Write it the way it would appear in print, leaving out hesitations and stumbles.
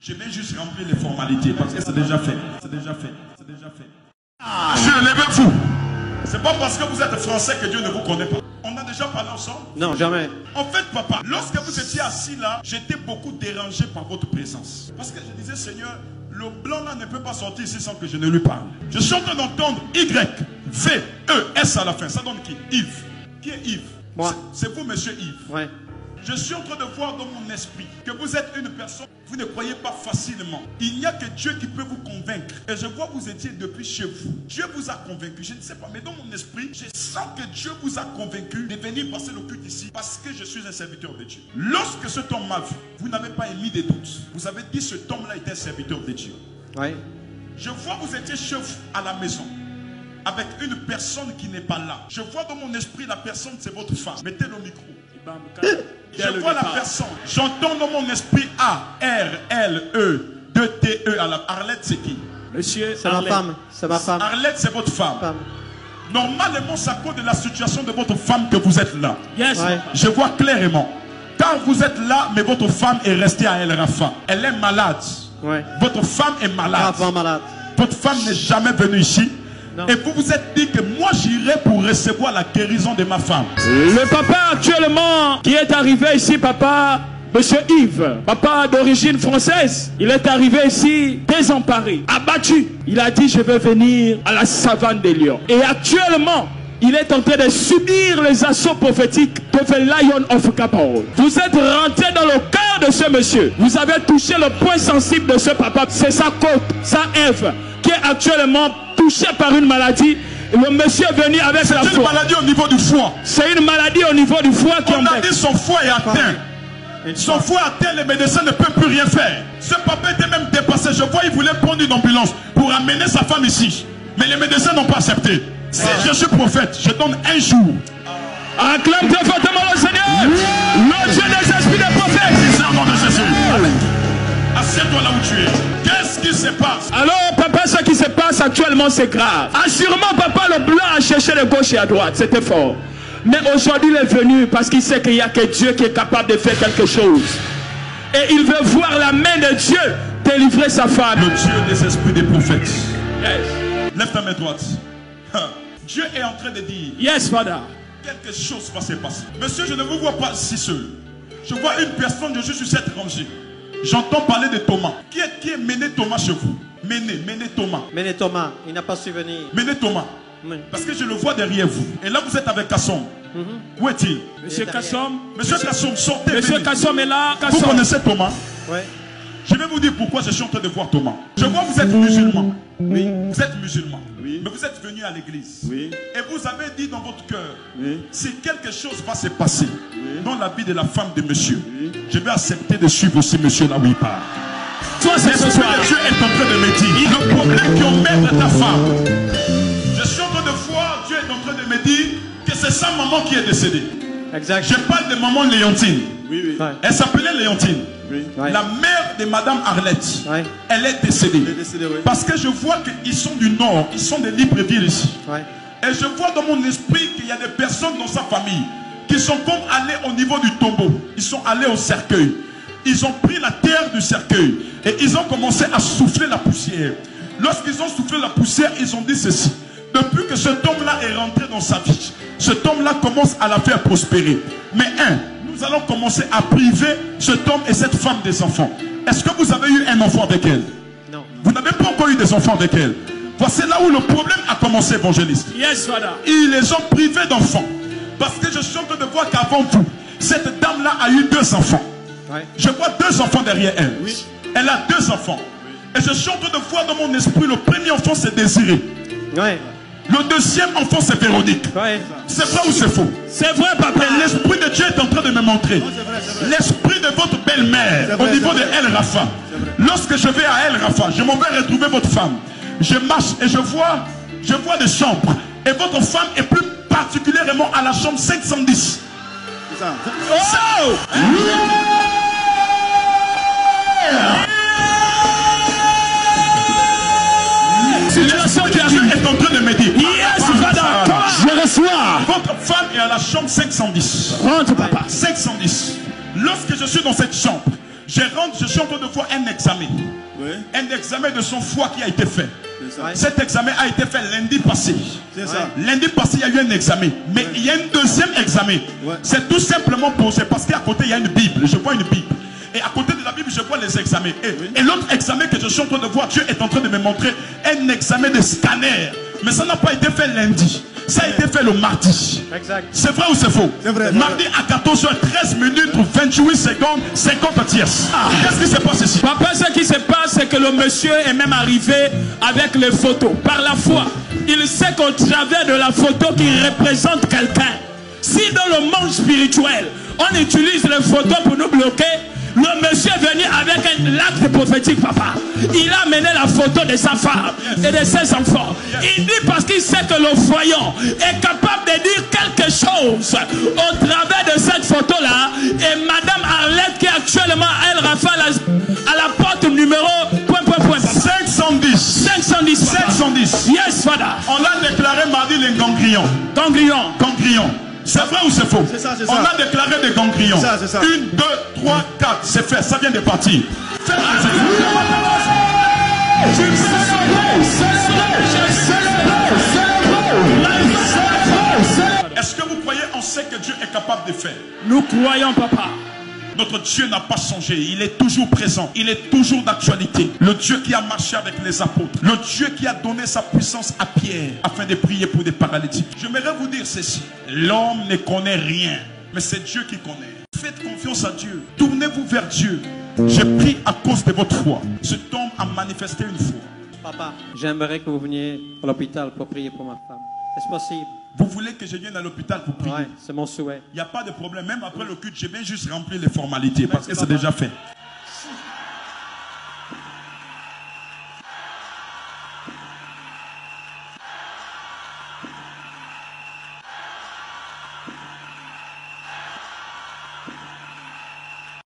Je vais juste remplir les formalités parce que c'est déjà fait. C'est déjà fait. C'est déjà fait. Levez-vous. C'est pas parce que vous êtes français que Dieu ne vous connaît pas. On a déjà parlé ensemble? Non, jamais. En fait, papa, lorsque vous étiez assis là, j'étais beaucoup dérangé par votre présence. Parce que je disais, Seigneur, le blanc là ne peut pas sortir ici sans que je ne lui parle. Je suis en train d'entendre Y, V, E, S à la fin. Ça donne qui? Yves. Qui est Yves? Moi. C'est vous, monsieur Yves. Ouais. Je suis en train de voir dans mon esprit que vous êtes une personne, vous ne croyez pas facilement. Il n'y a que Dieu qui peut vous convaincre. Et je vois que vous étiez depuis chez vous. Dieu vous a convaincu. Je ne sais pas, mais dans mon esprit, je sens que Dieu vous a convaincu de venir passer le culte ici parce que je suis un serviteur de Dieu. Lorsque cet homme m'a vu, vous n'avez pas émis des doutes. Vous avez dit cet homme-là est un serviteur de Dieu. Ouais. Je vois que vous étiez chez vous à la maison avec une personne qui n'est pas là. Je vois dans mon esprit la personne, c'est votre femme. Mettez le micro. Je vois la personne. J'entends dans mon esprit A-R-L-E 2-T-E à la Arlette, c'est qui? Monsieur, c'est ma femme. C'est ma femme. Arlette, c'est votre femme. Normalement, c'est à cause de la situation de votre femme que vous êtes là. Yes. Ouais. Je vois clairement. Car vous êtes là, mais votre femme est restée à El Rafa. Elle est malade. Ouais. Votre femme est malade. Malade. Votre femme n'est jamais venue ici. Non. Et vous vous êtes dit que moi j'irai pour recevoir la guérison de ma femme. Le papa actuellement qui est arrivé ici, papa, monsieur Yves, papa d'origine française, il est arrivé ici désemparé, abattu. Il a dit je vais venir à la savane des lions. Et actuellement, il est en train de subir les assauts prophétiques de The Lion of Cameroon. Vous êtes rentré dans le cœur de ce monsieur. Vous avez touché le point sensible de ce papa. C'est sa côte, sa Ève, qui est actuellement touché par une maladie. Le monsieur est venu avec la foi. C'est une maladie au niveau du foie. C'est une maladie au niveau du foie qui on a dit son foie est atteint. Son foie est atteint, les médecins ne peuvent plus rien faire. Ce papa était même dépassé. Je vois, il voulait prendre une ambulance pour amener sa femme ici. Mais les médecins n'ont pas accepté. Si je suis prophète, je donne un jour. Acclame très fortement le Seigneur. Le Dieu des esprits des prophètes. C'est au nom de Jésus. Assieds-toi là où tu es. Qu'est-ce qui se passe? Alors, papa, ce qui se passe actuellement, c'est grave. Assurément, papa, le blanc a cherché de gauche et à droite. C'était fort. Mais aujourd'hui, il est venu parce qu'il sait qu'il n'y a que Dieu qui est capable de faire quelque chose. Et il veut voir la main de Dieu délivrer sa femme. Le Dieu des esprits des prophètes. Yes. Lève ta main droite. Dieu est en train de dire. Yes, Father. Quelque chose va se passer. Monsieur, je ne vous vois pas si seul. Je vois une personne, je suis sur cette rangée. J'entends parler de Thomas. Qui est Méné Thomas chez vous? Méné Thomas. Méné Thomas, il n'a pas su venir. Méné Thomas. Oui. Parce que je le vois derrière vous. Et là, vous êtes avec Kassom. Où est-il? Monsieur Kassom. Monsieur Kassom, sortez. Monsieur Kassom est là. Vous connaissez Thomas? Oui. Je vais vous dire pourquoi je suis en train de voir Thomas. Je vois que vous êtes musulman. Oui. Vous êtes musulman. Oui. Mais vous êtes venu à l'église. Oui. Et vous avez dit dans votre cœur, oui, si quelque chose va se passer, oui, dans la vie de la femme de monsieur, oui, je vais accepter de suivre aussi monsieur là où il part. Toi, c'est ce soir. Dieu est en train de me dire, le problème qui emmène ta femme. Je suis en train de voir, Dieu est en train de me dire que c'est sa maman qui est décédée. Exact. Je parle de maman Léontine. Oui, oui. Elle s'appelait Léontine. Oui. La mère de Madame Arlette, ouais, elle est décédée. Oui. Parce que je vois qu'ils sont du Nord, ils sont des Libreville ici. Ouais. Et je vois dans mon esprit qu'il y a des personnes dans sa famille qui sont comme allées au niveau du tombeau. Ils sont allés au cercueil. Ils ont pris la terre du cercueil et ils ont commencé à souffler la poussière. Lorsqu'ils ont soufflé la poussière, ils ont dit ceci. Depuis que cet homme-là est rentré dans sa vie, cet homme-là commence à la faire prospérer. Mais nous allons commencer à priver cet homme et cette femme des enfants. Est-ce que vous avez eu un enfant avec elle? Non. Vous n'avez pas encore eu des enfants avec elle. Voici là où le problème a commencé, évangéliste. Yes, Father. Ils les ont privés d'enfants. Parce que je suis en train de voir qu'avant vous, cette dame-là a eu 2 enfants. Ouais. Je vois 2 enfants derrière elle. Oui. Elle a 2 enfants. Oui. Et je suis en train de voir dans mon esprit, le premier enfant c'est Désiré. Ouais. Le deuxième enfant c'est Véronique. Ouais. C'est vrai ou c'est faux? C'est vrai, papa. L'esprit de Dieu est en train de me montrer. L'esprit de votre belle-mère au niveau de El Rafa. Lorsque je vais à El Rafa, je m'en vais retrouver votre femme. Je marche et je vois des chambres. Et votre femme est plus particulièrement à la chambre 510. C'est ça. Oh! Situation qui est en train de me dire. Yes, je reçois. Votre femme est à la chambre 510. Rentre, papa. 510. Lorsque je suis dans cette chambre, Je suis en train de voir un examen. Oui. Un examen de son foie qui a été fait. Cet examen a été fait lundi passé. C'est ça. Lundi passé, il y a eu un examen. Mais il y a un deuxième examen. C'est tout simplement posé parce qu'à côté, il y a une Bible. Je vois une Bible. Et à côté de la Bible, je vois les examens. Et l'autre examen que je suis en train de voir, Dieu est en train de me montrer un examen de scanner. Mais ça n'a pas été fait lundi. Ça a été fait le mardi. Exact. C'est vrai ou c'est faux? C'est vrai. Mardi à 14h13 minutes 28 secondes 50 tiers. Qu'est-ce qui se passe ici? Papa, ce qui se passe, c'est que le monsieur est même arrivé avec les photos. Par la foi, il sait qu'au travers de la photo qui représente quelqu'un, si dans le monde spirituel, on utilise les photos pour nous bloquer, le monsieur est venu avec un acte prophétique, papa. Il a amené la photo de sa femme et de ses enfants. Il dit parce qu'il sait que le voyant est capable de dire quelque chose au travers de cette photo-là. Et Madame Arlette qui actuellement, elle rafale à la porte numéro... 510. 510. Yes, Father. On a déclaré mardi les ganglions. Ganglions. C'est vrai ou c'est faux? C'est ça. On a déclaré des ganglions. C'est ça. 1, 2, 3, 4. C'est fait. Ça vient de partir. Est-ce que vous croyez en ce que Dieu est capable de faire? Nous croyons, papa. Notre Dieu n'a pas changé, il est toujours présent, il est toujours d'actualité. Le Dieu qui a marché avec les apôtres, le Dieu qui a donné sa puissance à Pierre afin de prier pour des paralytiques. J'aimerais vous dire ceci, l'homme ne connaît rien, mais c'est Dieu qui connaît. Faites confiance à Dieu, tournez-vous vers Dieu. J'ai pris à cause de votre foi. Cet homme a manifesté une foi. Papa, j'aimerais que vous veniez à l'hôpital pour prier pour ma femme. Est-ce possible? Vous voulez que je vienne à l'hôpital pour prier? Oui, c'est mon souhait. Il n'y a pas de problème. Même après le culte, je viens juste remplir les formalités parce que c'est déjà fait.